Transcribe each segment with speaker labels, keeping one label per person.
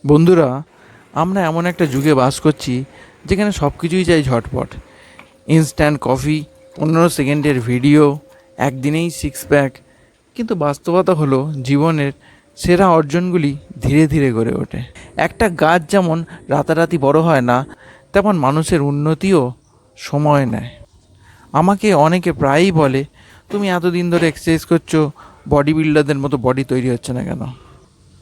Speaker 1: বন্ধুরা, আমরা এমন একটা যুগে বাস করছি যেখানে সব কিছুই চাই ঝটপট। ইনস্ট্যান্ট কফি, 15 সেকেন্ডের ভিডিও, একদিনেই সিক্স প্যাক। কিন্তু বাস্তবতা হলো জীবনের সেরা অর্জনগুলি ধীরে ধীরে গড়ে ওঠে। একটা গাছ যেমন রাতারাতি বড় হয় না, তেমন মানুষের উন্নতিও সময় নেয়। আমাকে অনেকে প্রায়ই বলে, তুমি এতদিন ধরে এক্সারসাইজ করছো, বডি বিল্ডারদের মতো বডি তৈরি হচ্ছে না কেন?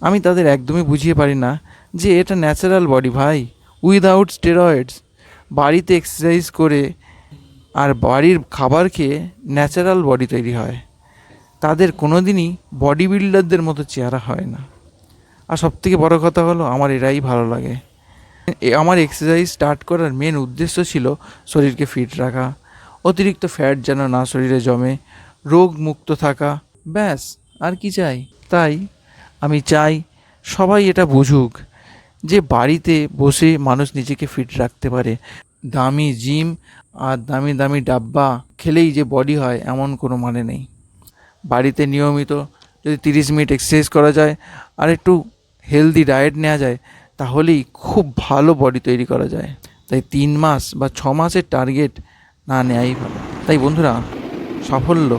Speaker 1: আমি তাদের একদমই বুঝিয়ে পারি না যে এটা ন্যাচারাল বডি ভাই, উইদাউট স্টেরয়েডস। বাড়িতে এক্সারসাইজ করে আর বাড়ির খাবার খেয়ে ন্যাচারাল বডি তৈরি হয়। তাদের কোনো দিনই বডি বিল্ডারদের মতো চেহারা হয় না। আর সবথেকে বড় কথা হলো, আমার এরাই ভালো লাগে। আমার এক্সারসাইজ স্টার্ট করার মেন উদ্দেশ্য ছিল শরীরকে ফিট রাখা, অতিরিক্ত ফ্যাট যেন না শরীরে জমে, রোগ মুক্ত থাকা, ব্যাস। আর কি চাই? তাই আমি চাই সবাই এটা বুঝুক যে বাড়িতে বসে মানুষ নিজেকে ফিট রাখতে পারে। দামি জিম আর দামি দামি ডাব্বা খেলেই যে বডি হয় এমন কোনো মানে নেই। বাড়িতে নিয়মিত যদি 30 মিনিট এক্সারসাইজ করা যায় আর একটু হেলদি ডায়েট নেওয়া যায়, তাহলেই খুব ভালো বডি তৈরি করা যায়। তাই 3 মাস বা 6 মাসের টার্গেট না নেওয়াই ভালো। তাই বন্ধুরা, সাফল্য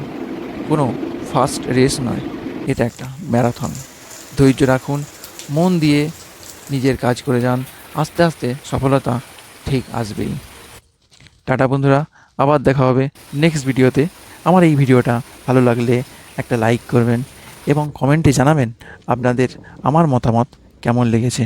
Speaker 1: কোনো ফাস্ট রেস নয়, এটা একটা ম্যারাথন। ধৈর্য রাখুন, মন দিয়ে নিজের কাজ করে যান, আস্তে আস্তে সফলতা ঠিক আসবেই। টাটা বন্ধুরা, আবার দেখা হবে নেক্সট ভিডিওতে। আমার এই ভিডিওটা ভালো লাগলে একটা লাইক করবেন এবং কমেন্টে জানাবেন আপনাদের আমার মতামত কেমন লেগেছে।